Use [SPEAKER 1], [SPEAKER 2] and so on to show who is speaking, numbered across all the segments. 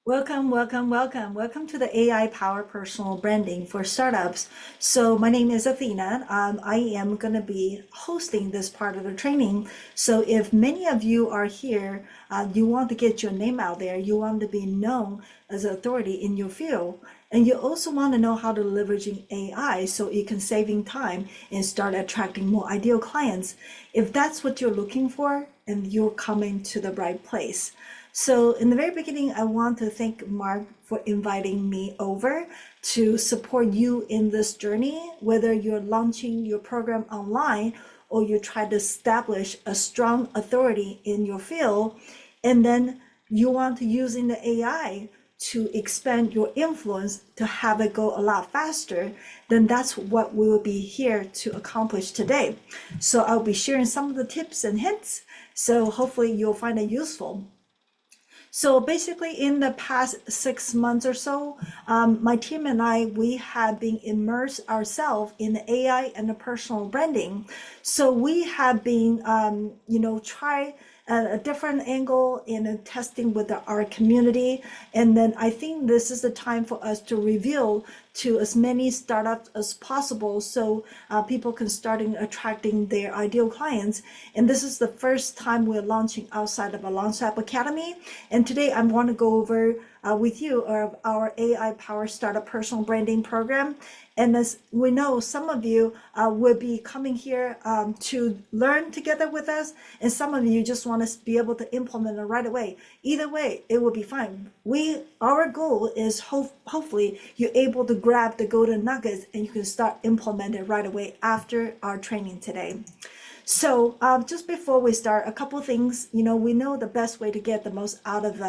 [SPEAKER 1] Welcome, welcome, welcome. Welcome to the AI Power Personal Branding for Startups. So my name is Athena. I am going to be hosting this part of the training. So if many of you are here, you want to get your name out there, you want to be known as an authority in your field, and you also want to know how to leveraging AI so you can saving time and start attracting more ideal clients. If that's what you're looking for, and you're coming to the right place. So in the very beginning, I want to thank Mark for inviting me over to support you in this journey, whether you're launching your program online or you try to establish a strong authority in your field, and then you want to using the AI to expand your influence to have it go a lot faster, then that's what we will be here to accomplish today. So I'll be sharing some of the tips and hints. So hopefully you'll find it useful. So basically in the past 6 months or so, my team and we have been immersed ourselves in the AI and the personal branding. So we have been, try a different angle in testing with our community. And then I think this is the time for us to reveal to as many startups as possible so people can start attracting their ideal clients. And this is the first time we're launching outside of a Launchpad Academy. And today I want to go over with you our AI Power Startup Personal Branding Program. And as we know, some of you will be coming here to learn together with us, and some of you just want to be able to implement it right away. Either way, it will be fine. Our goal is hopefully you're able to grab the golden nuggets and you can start implementing right away after our training today. So just before we start, a couple things. We know the best way to get the most out of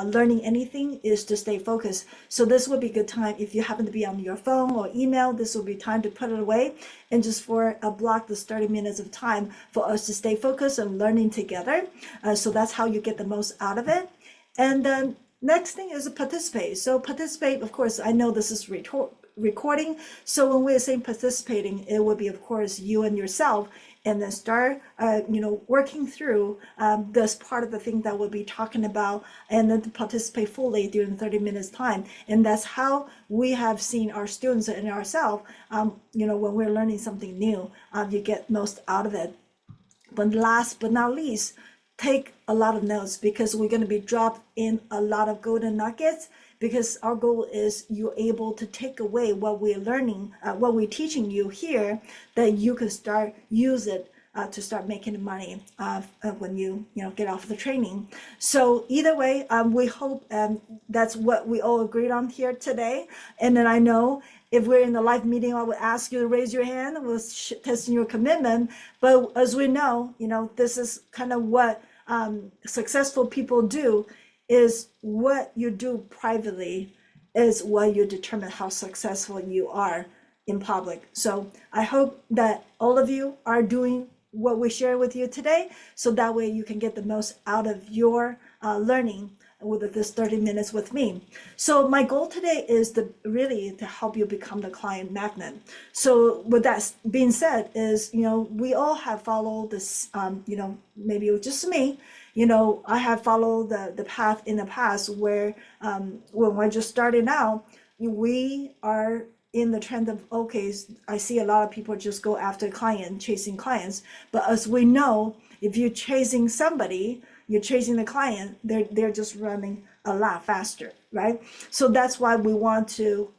[SPEAKER 1] learning anything is to stay focused. So this would be a good time if you happen to be on your phone or email. This will be time to put it away and just for a block this 30 minutes of time for us to stay focused and learning together. So that's how you get the most out of it. And then next thing is participate. So participate, of course, I know this is recording. So when we're saying participating, it would be, of course, you and yourself, and then start, working through this part of the thing that we'll be talking about, and then to participate fully during 30 minutes time. And that's how we have seen our students and ourselves, when we're learning something new, you get most out of it. But last but not least, take a lot of notes because we're going to be dropped in a lot of golden nuggets, because our goal is you're able to take away what we're learning, what we're teaching you here, that you can start use it to start making money when you get off the training. So either way, we hope that's what we all agreed on here today. And then I know if we're in the live meeting, I would ask you to raise your hand and we'll testing your commitment. But as we know, this is kind of what successful people do, is what you do privately is what you determine how successful you are in public. So I hope that all of you are doing what we share with you today, so that way you can get the most out of your learning with this 30 minutes with me. So my goal today is to help you become the client magnet. So with that being said is, we all have followed this, maybe it was just me, I have followed the path in the past where when we're just starting out, we are in the trend of, okay, I see a lot of people just go after chasing clients. But as we know, if you're chasing somebody, you're chasing the client, they're just running a lot faster, right? So that's why we want to,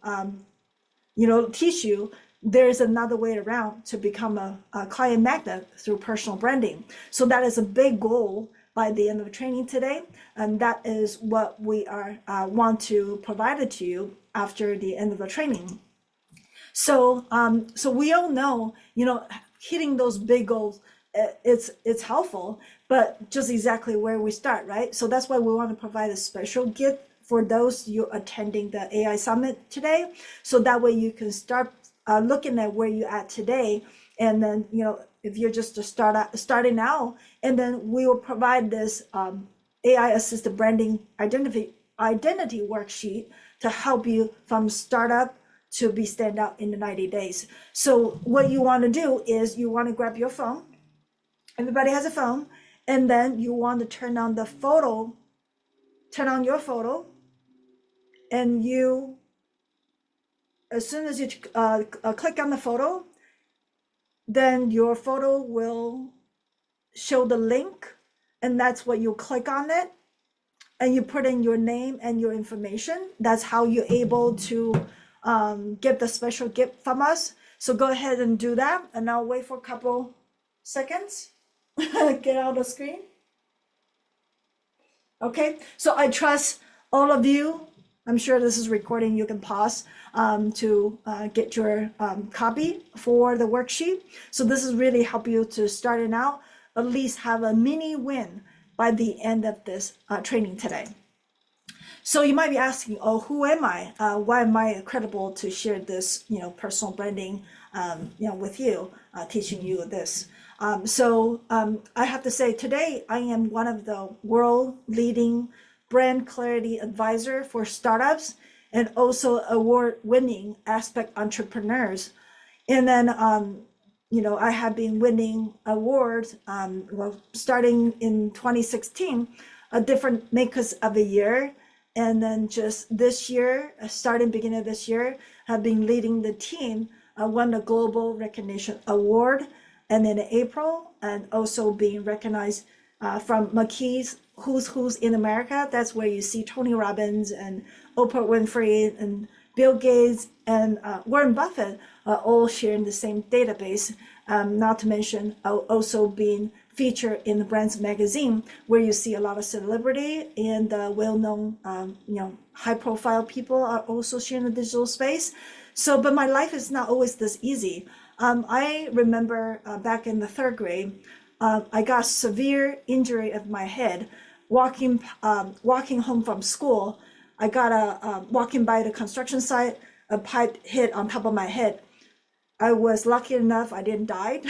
[SPEAKER 1] teach you there's another way around to become a client magnet through personal branding. So that is a big goal by the end of the training today, and that is what we are want to provide it to you after the end of the training. So so we all know, hitting those big goals, it's helpful, but just exactly where we start, right? So that's why we want to provide a special gift for those you attending the AI Summit today, so that way you can start looking at where you're at today, and then if you're just starting out, and then we will provide this AI assisted branding identity worksheet to help you from startup to be standout in the 90 days. So what you want to do is you want to grab your phone. Everybody has a phone, and then you want to turn on your photo, and as soon as you click on the photo, then your photo will show the link, and that's what you click on it, and you put in your name and your information. That's how you're able to get the special gift from us. So go ahead and do that, and I'll wait for a couple seconds. Get out of the screen. Okay, so I trust all of you. I'm sure this is recording. You can pause to get your copy for the worksheet. So this is really help you to start it out, at least have a mini win by the end of this training today. So you might be asking, oh, who am I? Why am I credible to share this, personal branding, with you, teaching you this? I have to say today, I am one of the world leading brand clarity advisor for startups and also award-winning aspect entrepreneurs. And then, I have been winning awards, starting in 2016, a different Makers of the Year. And then just this year, starting beginning of this year, have been leading the team, won the Global Recognition Award, and in April, and also being recognized from McKee's Who's in America. That's where you see Tony Robbins and Oprah Winfrey and Bill Gates and Warren Buffett all sharing the same database. Not to mention also being featured in the Brands magazine, where you see a lot of celebrity and well-known, high-profile people are also sharing the digital space. So, but my life is not always this easy. I remember back in the third grade, I got severe injury of my head walking home from school. I got walking by the construction site, a pipe hit on top of my head. I was lucky enough I didn't die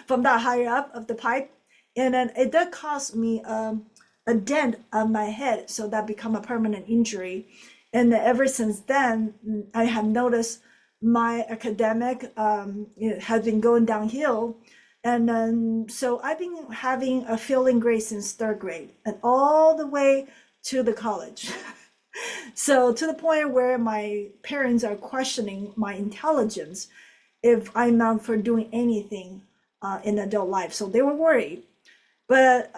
[SPEAKER 1] from that high up of the pipe, and then it did cause me a dent on my head, so that become a permanent injury. And ever since then, I have noticed my academic has been going downhill. And then, so I've been having a failing grade since third grade and all the way to the college. So to the point where my parents are questioning my intelligence if I'm not for doing anything in adult life. So they were worried, but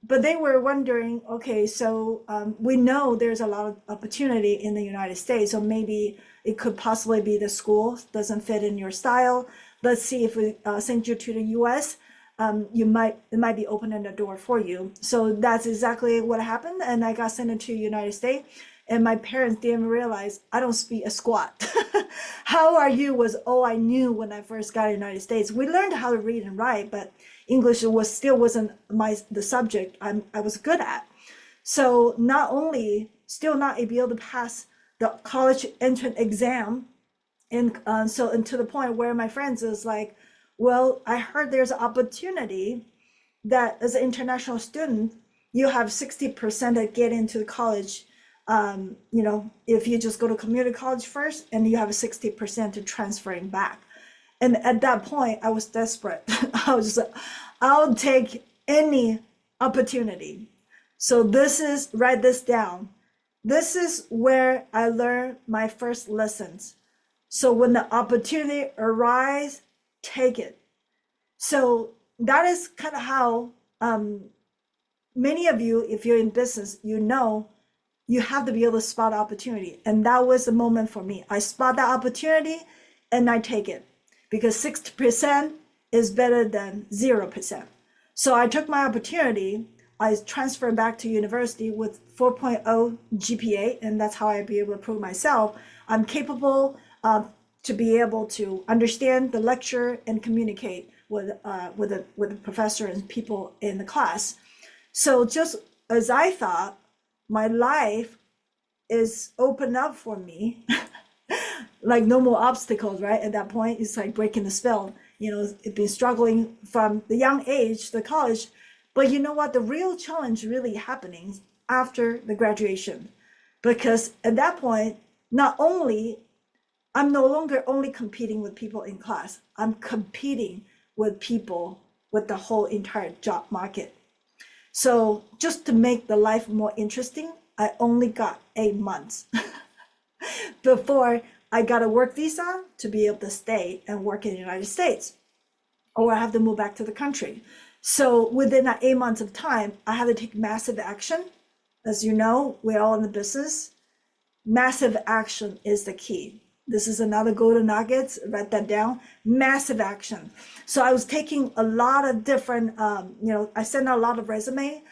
[SPEAKER 1] they were wondering, okay, so we know there's a lot of opportunity in the United States, so maybe it could possibly be the school doesn't fit in your style. Let's see if we send you to the US, it might be opening the door for you. So that's exactly what happened, and I got sent to the United States. And my parents didn't realize I don't speak a squat. How are you was all I knew when I first got to the United States. We learned how to read and write, but English still wasn't the subject I was good at. So not only still not able to pass the college entrance exam, and to the point where my friends is like, well, I heard there's an opportunity that as an international student, you have 60% to get into college. If you just go to community college first, and you have a 60% to transferring back. And at that point, I was desperate. I was just like, I'll take any opportunity. So write this down. This is where I learned my first lessons. So when the opportunity arises, take it. So that is kind of how many of you, if you're in business, you have to be able to spot opportunity. And that was the moment for me. I spot that opportunity and I take it, because 60% is better than 0%. So I took my opportunity. I transferred back to university with 4.0 GPA, and that's how I be able to prove myself. I'm capable to be able to understand the lecture and communicate with the professor and people in the class. So just as I thought, my life is open up for me, like no more obstacles, right? At that point, it's like breaking the spell. It's been struggling from the young age, the college, but you know what? The real challenge really happening after the graduation, because at that point, I'm no longer only competing with people in class, I'm competing with people with the whole entire job market. So just to make the life more interesting, I only got 8 months. before I got a work visa to be able to stay and work in the United States, or I have to move back to the country. So within that 8 months of time, I had to take massive action. As you know, we're all in the business. Massive action is the key. This is another golden nuggets. Write that down. Massive action. So I was taking a lot of different, I sent out a lot of resume.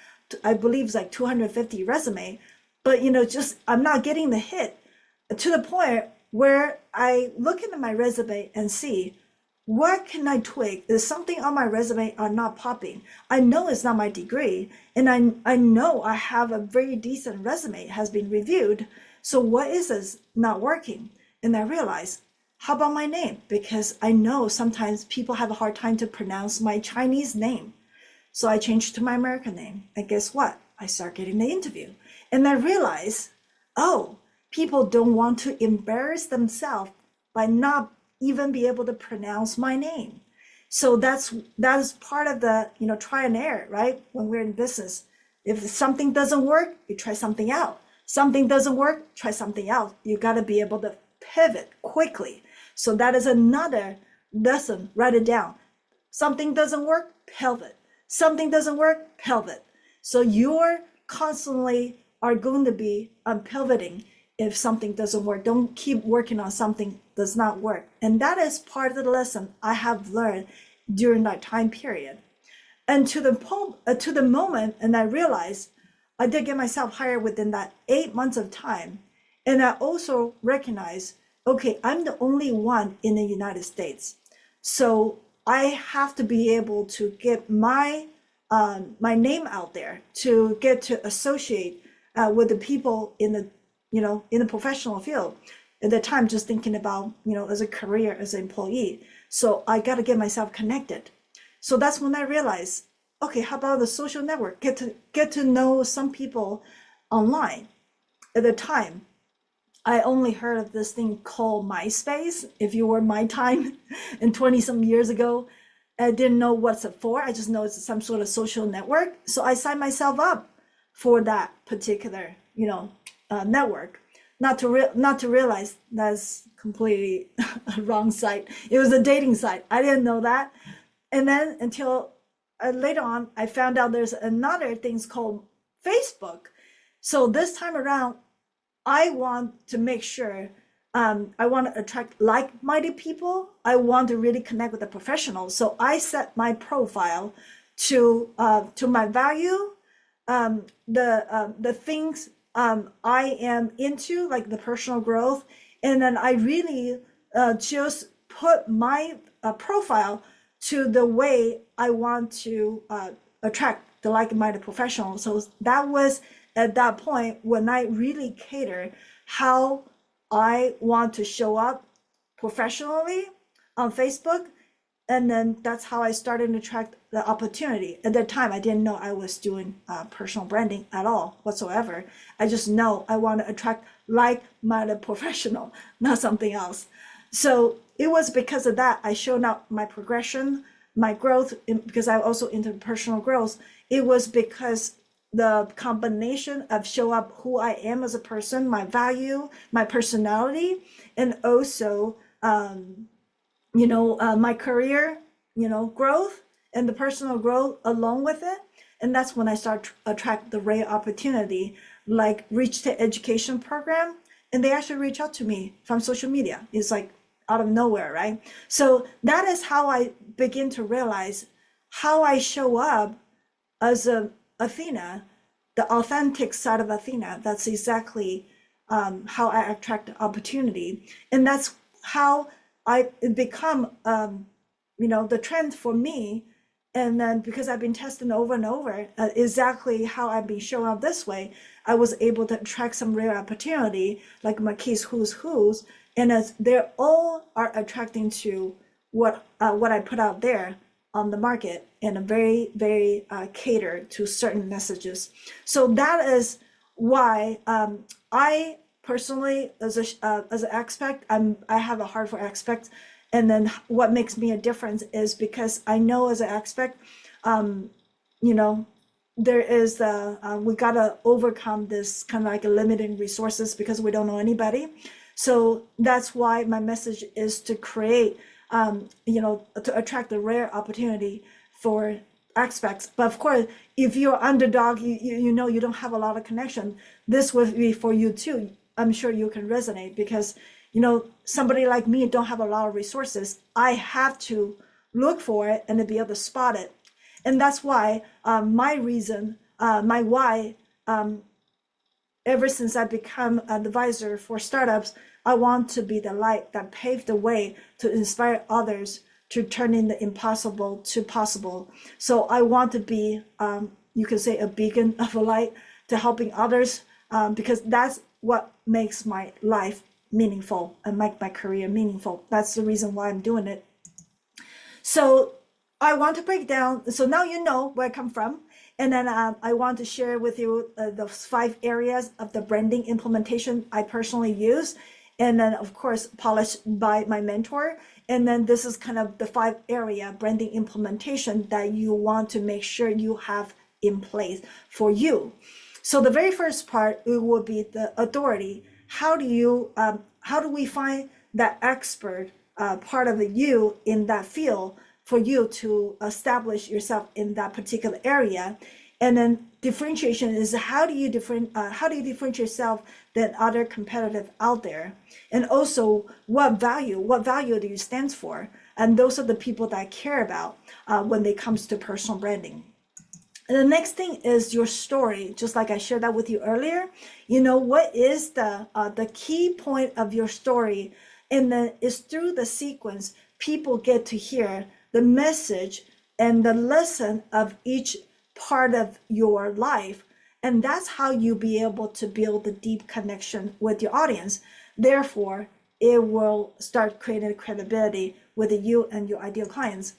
[SPEAKER 1] I believe it's like 250 resume, but just I'm not getting the hit to the point where I look into my resume and see what can I tweak? Is something on my resume are not popping? I know it's not my degree, and I know I have a very decent resume, it has been reviewed. So what is this not working? And I realize, how about my name? Because I know sometimes people have a hard time to pronounce my Chinese name. So I changed to my American name. And guess what? I start getting the interview. And I realize, oh, people don't want to embarrass themselves by not even be able to pronounce my name. So that is part of the try and error, right? When we're in business, if something doesn't work, you try something out. Something doesn't work, try something else. You got to be able to pivot quickly. So that is another lesson. Write it down. Something doesn't work, pivot. Something doesn't work, pivot. So you're constantly are going to be pivoting. If something doesn't work, don't keep working on something does not work. And that is part of the lesson I have learned during that time period. And to the moment, and I realized I did get myself hired within that 8 months of time. And I also recognize, okay, I'm the only one in the United States. So I have to be able to get my name out there to get to associate with the people in the professional field. At the time, just thinking about, as a career, as an employee. So I got to get myself connected. So that's when I realized, okay, how about the social network? Get to know some people online. At the time, I only heard of this thing called MySpace. If you were my time and 20 some years ago, I didn't know what's it for. I just know it's some sort of social network. So I signed myself up for that particular, network. Not to realize that's completely a wrong site. It was a dating site. I didn't know that. And then until later on, I found out there's another things called Facebook. So this time around, I want to make sure I want to attract like-minded people. I want to really connect with the professionals. So I set my profile to my value, the things I am into, like the personal growth, and then I really just put my profile to the way I want to attract the like-minded professionals. So that was at that point when I really cater how I want to show up professionally on Facebook. And then that's how I started to attract the opportunity. At that time, I didn't know I was doing personal branding at all whatsoever. I just know I want to attract like-minded professional, not something else. So it was because of that I showed up my progression, my growth, because I'm also into personal growth. It was because the combination of show up who I am as a person, my value, my personality, and also my career, growth and the personal growth along with it. And that's when I start to attract the right opportunity, like Reach the Education program. And they actually reach out to me from social media. It's like out of nowhere, right? So that is how I begin to realize how I show up as a Athena, the authentic side of Athena. That's exactly how I attract opportunity. And that's how I become, the trend for me. And then because I've been testing over and over, exactly how I've been showing up this way, I was able to attract some real opportunity, like my case who's, and as they're all are attracting to what I put out there on the market, and a very, very catered to certain messages. So that is why I personally, as an expert, I have a heart for expert. And then what makes me a difference is because I know as an expert, you know, there is we gotta overcome this kind of like a limiting resources because we don't know anybody. So that's why my message is to create, to attract the rare opportunity for aspects. But of course, if you're underdog, you know you don't have a lot of connection. This would be for you too. I'm sure you can resonate because somebody like me don't have a lot of resources. I have to look for it and to be able to spot it. And that's why my reason, my why, ever since I become an advisor for startups, I want to be the light that paved the way to inspire others to turn in the impossible to possible. So I want to be, you could say, a beacon of a light to helping others, because that's what makes my life meaningful and make my career meaningful. That's the reason why I'm doing it. So I want to break down. So now you know where I come from. And then I want to share with you the 5 areas of the branding implementation I personally use. And then, of course, polished by my mentor. And then this is kind of the 5 area branding implementation that you want to make sure you have in place for you. So the very first part, it will be the authority. How do we find that expert part of you in that field for you to establish yourself in that particular area? And then differentiation is how do you differentiate yourself than other competitive out there? And also what value do you stand for? And those are the people that I care about when it comes to personal branding. And the next thing is your story, just like I shared that with you earlier. What is the key point of your story? And then it's through the sequence, people get to hear the message and the lesson of each part of your life. And that's how you be able to build a deep connection with your audience. Therefore, it will start creating credibility with you and your ideal clients.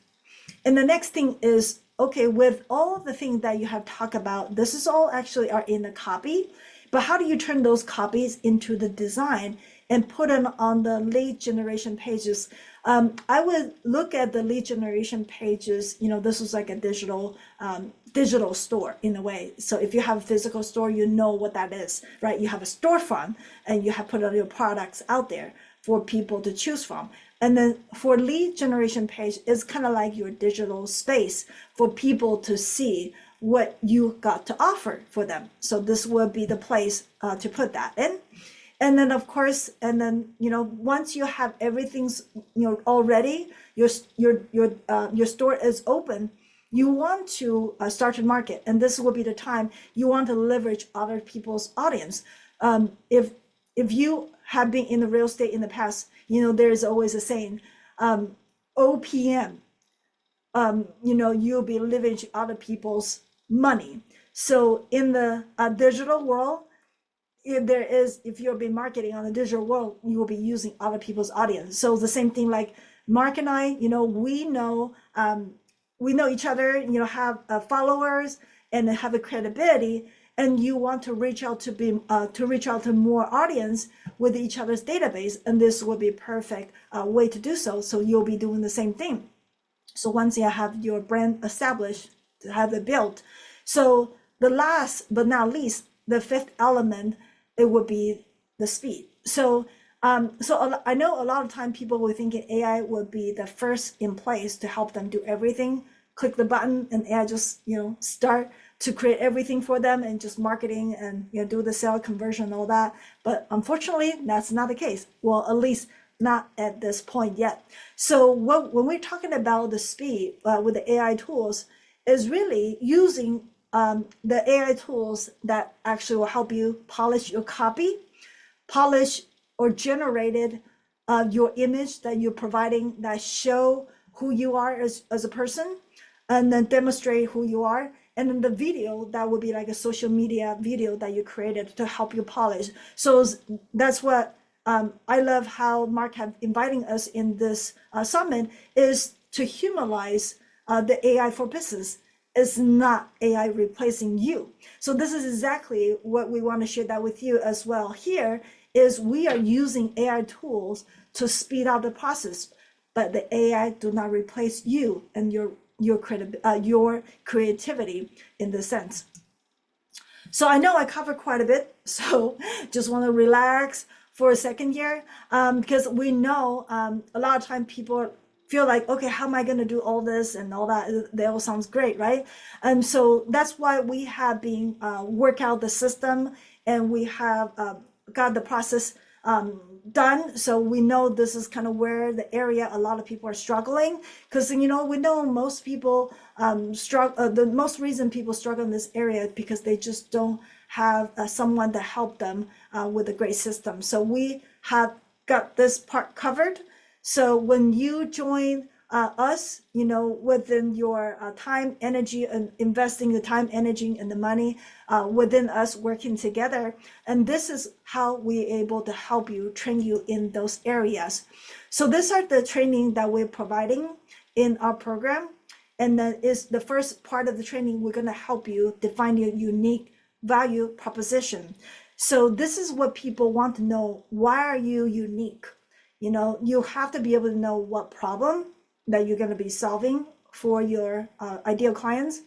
[SPEAKER 1] And the next thing is, okay, with all the things that you have talked about, this is all actually are in the copy, but how do you turn those copies into the design and put them on the lead generation pages? I would look at the lead generation pages, this is like a digital store in a way. So if you have a physical store, you know what that is, right? You have a storefront and you have put all your products out there for people to choose from. And then for lead generation page, it's kind of like your digital space for people to see what you got to offer for them. So this will be the place to put that in. And then of course, once you have everything's already, your store is open, you want to start to market, and this will be the time you want to leverage other people's audience. If you have been in the real estate in the past, there is always a saying, OPM. You'll be leveraging other people's money. So in the digital world, if you'll be marketing on the digital world, you will be using other people's audience. So the same thing, like Mark and I, we know each other, have followers and have a credibility, and you want to reach out to more audience with each other's database, and this will be a perfect way to do so. So you'll be doing the same thing. So once you have your brand established, to have it built. So the last but not least, the 5th element, it would be the speed. So I know a lot of time people were thinking AI would be the first in place to help them do everything. Click the button and AI just start to create everything for them and just marketing and do the sale conversion and all that. But unfortunately, that's not the case. Well, at least not at this point yet. So when we're talking about the speed with the AI tools, is really using the AI tools that actually will help you polish your copy, polish or generated your image that you're providing that show who you are as a person, and then demonstrate who you are. And then the video, that would be like a social media video that you created to help you polish. So that's what I love how Mark have inviting us in this summit, is to humanize the AI for business. It's not AI replacing you. So this is exactly what we want to share that with you as well. Here is we are using AI tools to speed up the process, but the AI do not replace you and your your creativity in this sense. So I know I covered quite a bit, so just want to relax for a second here, because we know a lot of time people feel like, okay, how am I going to do all this and all that? They all sounds great, right? And so that's why we have been work out the system, and we have got the process done. So we know this is kind of where the area a lot of people are struggling, because we know most people struggle. The most reason people struggle in this area is because they just don't have someone to help them with a great system. So we have got this part covered. So when you join us, within your time, energy, and investing the time, energy, and the money within us working together, and this is how we're able to help you, train you in those areas. So these are the training that we're providing in our program, and then is the first part of the training. We're going to help you define your unique value proposition. So this is what people want to know. Why are you unique? You have to be able to know what problem that you're going to be solving for your ideal clients,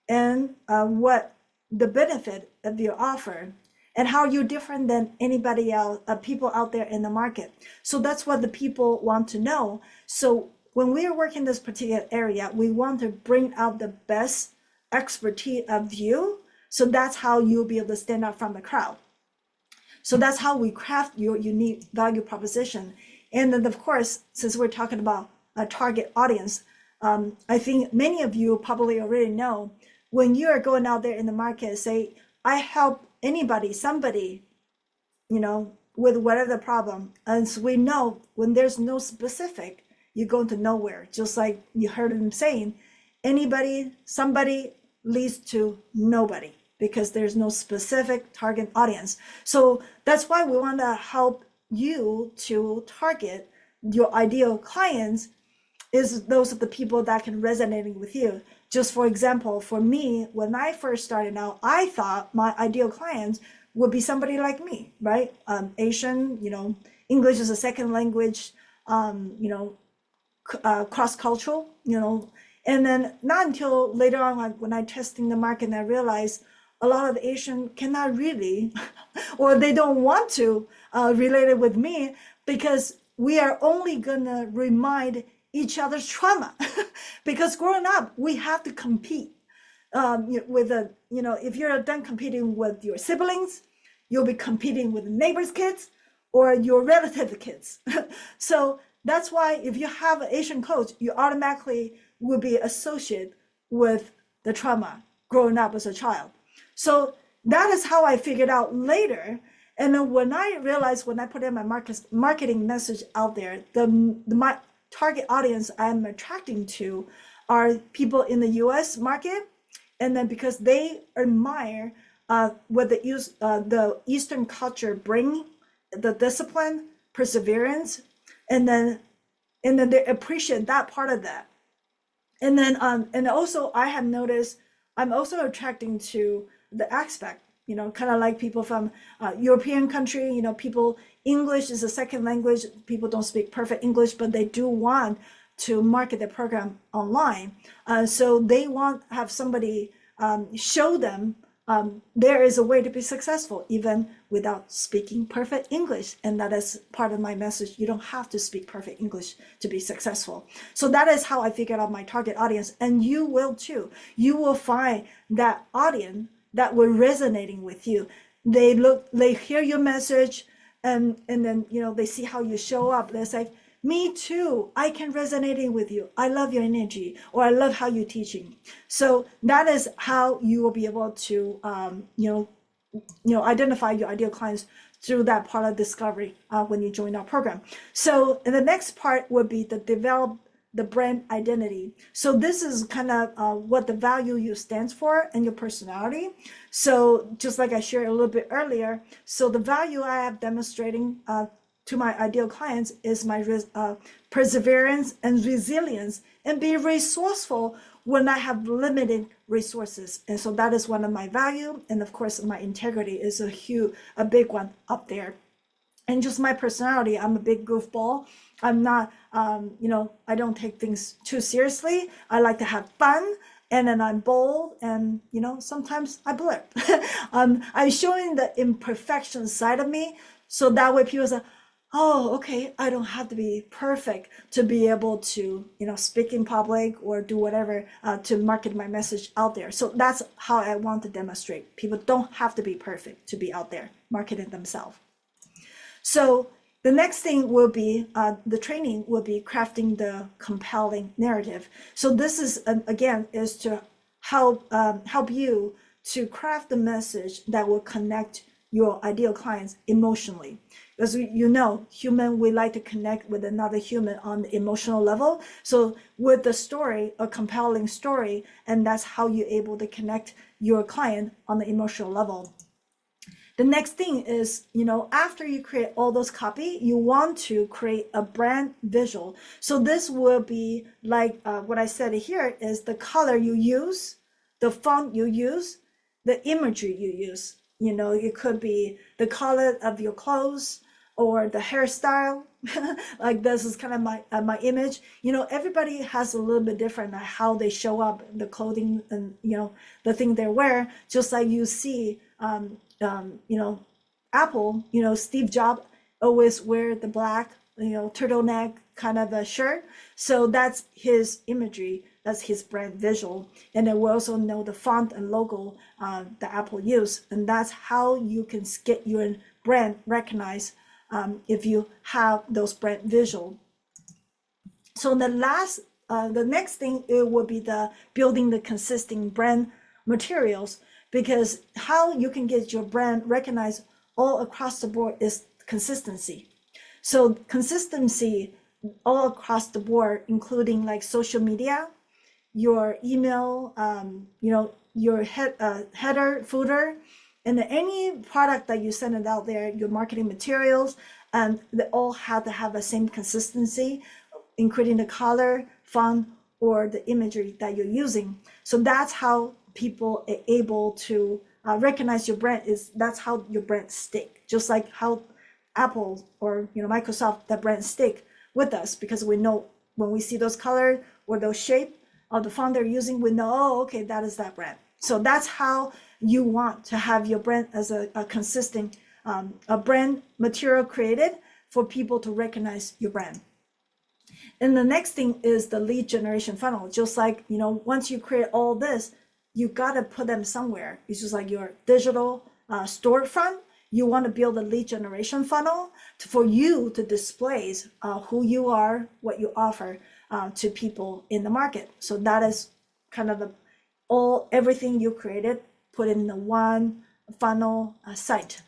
[SPEAKER 1] and what the benefit of your offer, and how you're different than anybody else, people out there in the market. So that's what the people want to know. So when we are working this particular area, we want to bring out the best expertise of you. So that's how you'll be able to stand out from the crowd. So that's how we craft your unique value proposition. And then, of course, since we're talking about a target audience, I think many of you probably already know, when you are going out there in the market, say, I help anybody, somebody, with whatever the problem. And so we know when there's no specific, you're going to nowhere. Just like you heard him saying, anybody, somebody leads to nobody, because there's no specific target audience. So that's why we want to help you to target your ideal clients, is those are the people that can resonate with you. Just for example, for me, when I first started out, I thought my ideal clients would be somebody like me, right? Asian, English is a second language, cross-cultural, and then not until later on, like when I testing the market, and I realized a lot of Asian cannot really, or they don't want to relate it with me, because we are only gonna remind each other's trauma. Because growing up, we have to compete with if you're done competing with your siblings, you'll be competing with the neighbor's kids or your relative kids. So that's why if you have an Asian coach, you automatically will be associated with the trauma growing up as a child. So that is how I figured out later. And then when I realized, when I put in my marketing message out there, my target audience I'm attracting to are people in the US market. And then because they admire what the Eastern culture bring, the discipline, perseverance, and then they appreciate that part of that. And then and also I have noticed I'm also attracting to the aspect, kind of like people from European country, people, English is a second language. People don't speak perfect English, but they do want to market their program online. So they want to have somebody show them there is a way to be successful, even without speaking perfect English. And that is part of my message. You don't have to speak perfect English to be successful. So that is how I figured out my target audience. And you will too. You will find that audience that were resonating with you. They hear your message, and then they see how you show up. They're like, me too, I can resonate with you. I love your energy, or I love how you're teaching. So that is how you will be able to identify your ideal clients through that part of discovery when you join our program. So the next part would be to develop the brand identity. So this is kind of what the value you stands for and your personality. So just like I shared a little bit earlier, so the value I have demonstrating to my ideal clients is my perseverance and resilience, and be resourceful when I have limited resources. And so that is one of my value. And of course, my integrity is a big one up there. And just my personality, I'm a big goofball. I'm not, I don't take things too seriously. I like to have fun, and then I'm bold, and sometimes I blip. I'm showing the imperfection side of me, so that way people say, oh, okay, I don't have to be perfect to be able to, speak in public or do whatever to market my message out there. So that's how I want to demonstrate. People don't have to be perfect to be out there marketing themselves. So the next thing will be the training will be crafting the compelling narrative. So this is again is to help you to craft the message that will connect your ideal clients emotionally. As human, we like to connect with another human on the emotional level. So with the story, a compelling story, and that's how you're able to connect your client on the emotional level. The next thing is, after you create all those copy, you want to create a brand visual. So this will be like what I said here is the color you use, the font you use, the imagery you use. It could be the color of your clothes or the hairstyle. Like this is kind of my image. Everybody has a little bit different how they show up, the clothing and the thing they wear. Just like you see. Apple, Steve Jobs always wear the black, turtleneck kind of a shirt. So that's his imagery. That's his brand visual. And then we also know the font and logo that Apple use. And that's how you can get your brand recognized if you have those brand visual. So the next thing, it will be the building the consistent brand materials, because how you can get your brand recognized all across the board is consistency. So consistency all across the board, including like social media, your email, your header, footer, and any product that you send it out there, your marketing materials, and they all have to have the same consistency, including the color, font, or the imagery that you're using. So that's how people are able to recognize your brand. That's how your brand stick, just like how Apple or Microsoft, that brand stick with us, because we know when we see those colors or those shape of the font they're using, we know, oh, okay, that is that brand. So that's how you want to have your brand as a consistent a brand material created for people to recognize your brand. And the next thing is the lead generation funnel. Just like, once you create all this, you got to put them somewhere. It's just like your digital storefront. You want to build a lead generation funnel for you to display who you are, what you offer to people in the market. So that is kind of everything you created, put in the one funnel site.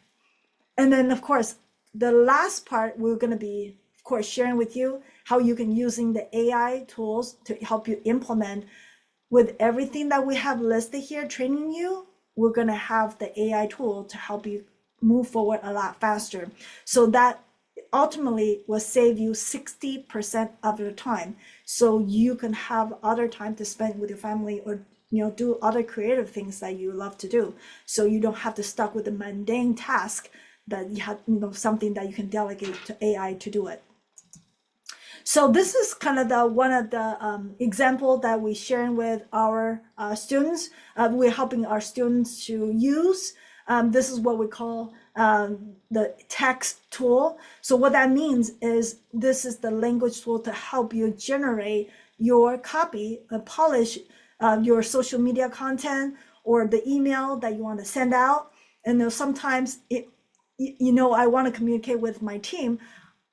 [SPEAKER 1] And then, of course, the last part, we're going to be, of course, sharing with you how you can using the AI tools to help you implement. With everything that we have listed here, training you, we're going to have the AI tool to help you move forward a lot faster. So that ultimately will save you 60% of your time. So you can have other time to spend with your family or do other creative things that you love to do. So you don't have to stuck with the mundane task that you have, something that you can delegate to AI to do it. So this is kind of one of the example that we sharing with our students. We're helping our students to use. This is what we call the text tool. So what that means is this is the language tool to help you generate your copy, polish your social media content or the email that you want to send out. And sometimes I want to communicate with my team.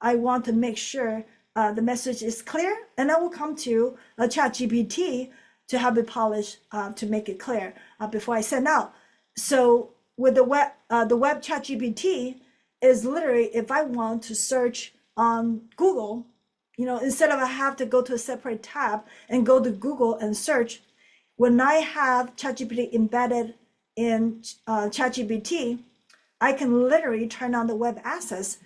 [SPEAKER 1] I want to make sure the message is clear, and I will come to ChatGPT to have it polished to make it clear before I send out. So with the web ChatGPT is literally, if I want to search on Google, instead of I have to go to a separate tab and go to Google and search, when I have ChatGPT embedded in ChatGPT, I can literally turn on the web access.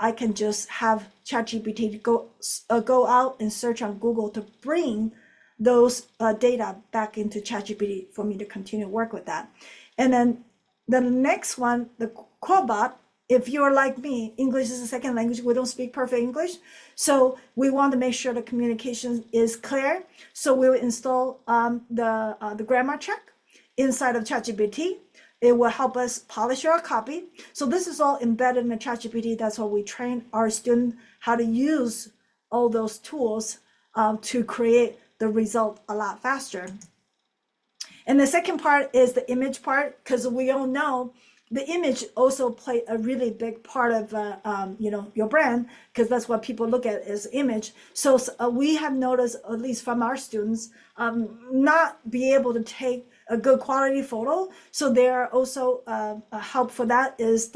[SPEAKER 1] I can just have ChatGPT go out and search on Google to bring those data back into ChatGPT for me to continue to work with that. And then the next one, the Quotbot, if you're like me, English is a second language. We don't speak perfect English. So we want to make sure the communication is clear. So we will install the grammar check inside of ChatGPT. It will help us polish our copy. So this is all embedded in the ChatGPT. That's why we train our students how to use all those tools to create the result a lot faster. And the second part is the image part, because we all know the image also play a really big part of your brand, because that's what people look at as image. So we have noticed, at least from our students, not be able to take a good quality photo. So there are also a help for that is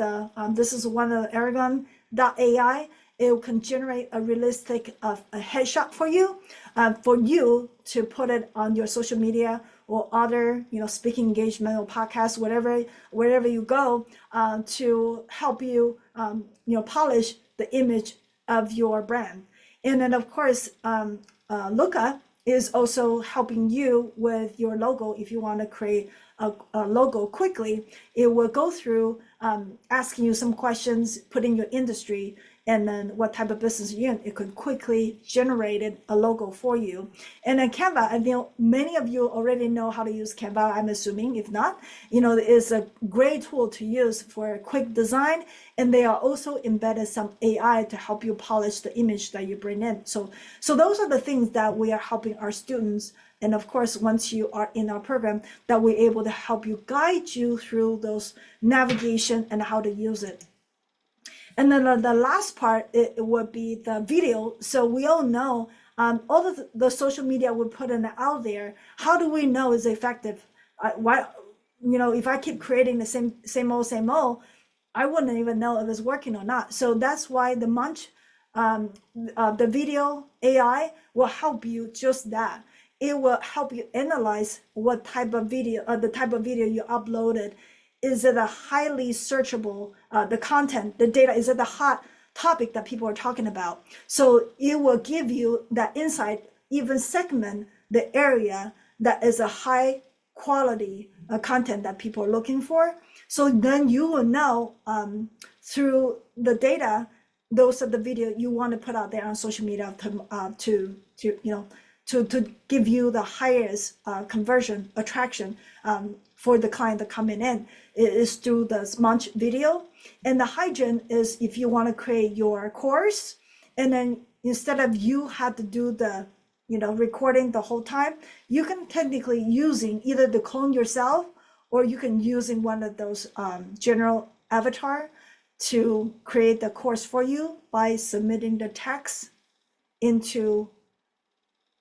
[SPEAKER 1] this is one of Aragon.ai. It can generate a realistic a headshot for you to put it on your social media or other speaking engagement or podcast, wherever you go, to help you polish the image of your brand. And then of course Luca is also helping you with your logo. If you want to create a logo quickly, it will go through asking you some questions, putting your industry, and then what type of business you're in. It could quickly generate a logo for you. And then Canva, I know many of you already know how to use Canva, I'm assuming. If not, it's a great tool to use for quick design. And they are also embedded some AI to help you polish the image that you bring in. So those are the things that we are helping our students. And of course, once you are in our program, that we're able to help you, guide you through those navigation and how to use it. And then the last part, it would be the video. So we all know all of the social media we put in out there. How do we know is effective? If I keep creating the same old, I wouldn't even know if it's working or not. So that's why the the video AI will help you just that. It will help you analyze what type of video, the type of video you uploaded. Is it a highly searchable, the content, the data, is it the hot topic that people are talking about? So it will give you that insight, even segment the area that is a high quality content that people are looking for. So then you will know through the data, those are the video you want to put out there on social media to give you the highest conversion attraction for the client that coming in. It is through the smart video. And the hygiene is if you want to create your course, and then instead of you have to do the recording the whole time, you can technically using either the clone yourself, or you can using one of those general avatar to create the course for you by submitting the text into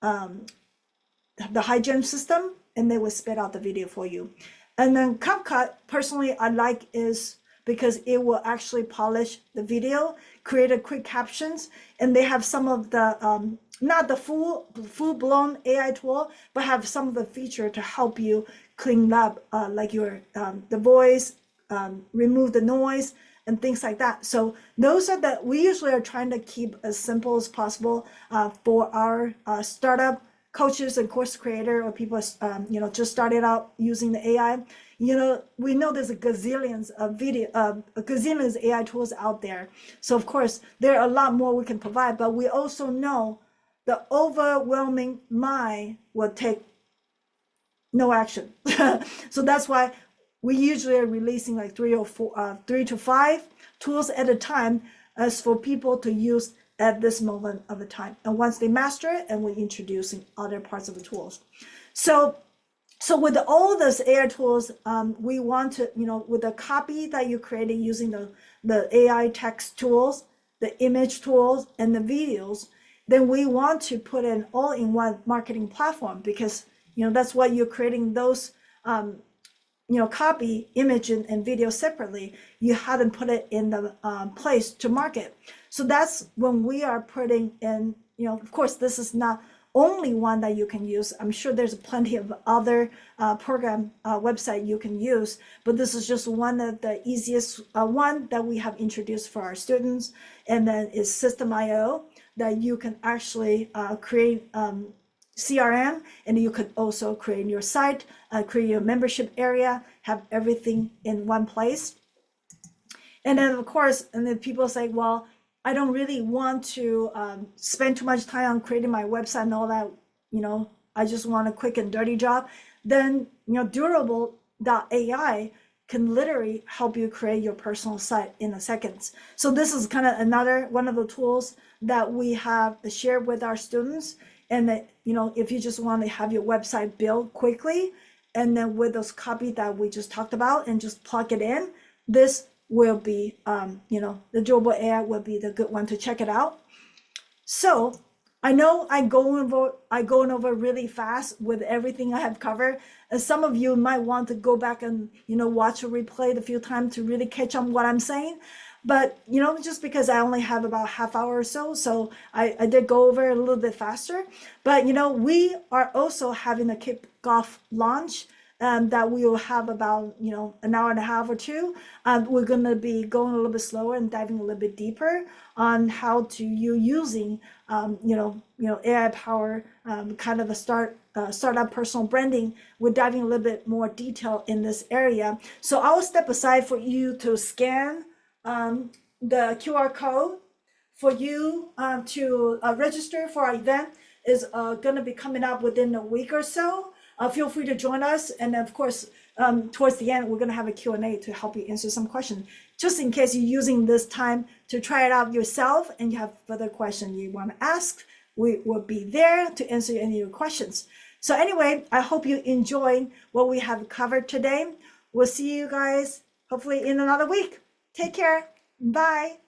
[SPEAKER 1] the hygiene system, and they will spit out the video for you. And then CapCut, personally, I like is because it will actually polish the video, create a quick captions, and they have some of the not the full-blown AI tool, but have some of the feature to help you clean up like your the voice, remove the noise, and things like that. So those are we usually are trying to keep as simple as possible for our startup coaches and course creator, or people just started out using the AI. We know there's a gazillions of gazillions AI tools out there. So of course there are a lot more we can provide, but we also know the overwhelming mind will take no action. So that's why we usually are releasing like 3 to 5 tools at a time, as for people to use at this moment of the time. And once they master it, and we're introducing other parts of the tools. So with all those AI tools, we want to, with the copy that you created using the AI text tools, the image tools, and the videos, then we want to put an all-in-one marketing platform, because that's why you're creating those copy, image, and video separately. You hadn't put it in the place to market. So that's when we are putting in, of course, this is not only one that you can use. I'm sure there's plenty of other program website you can use, but this is just one of the easiest one that we have introduced for our students. And then is System.io, that you can actually create CRM, and you could also create your site, create your membership area, have everything in one place. And then of course, and then people say, well, I don't really want to spend too much time on creating my website and all that, I just want a quick and dirty job. Then, Durable.ai can literally help you create your personal site in a second. So this is kind of another one of the tools that we have shared with our students. And that, if you just want to have your website built quickly, and then with those copy that we just talked about and just plug it in, this will be, the Durable AI will be the good one to check it out. So I know I'm going over really fast with everything I have covered. And some of you might want to go back and, watch a replay a few times to really catch on what I'm saying. But, just because I only have about half hour or so I did go over a little bit faster. But, we are also having a kickoff launch that we will have about, an hour and a half or two. We're going to be going a little bit slower and diving a little bit deeper on how to using, AI power, kind of a startup personal branding. We're diving a little bit more detail in this area. So I will step aside for you to scan the QR code for you to register for our event is going to be coming up within a week or so. Feel free to join us. And of course, towards the end, we're going to have a Q&A to help you answer some questions. Just in case you're using this time to try it out yourself and you have further questions you want to ask, we will be there to answer any of your questions. So anyway, I hope you enjoyed what we have covered today. We'll see you guys hopefully in another week. Take care. Bye.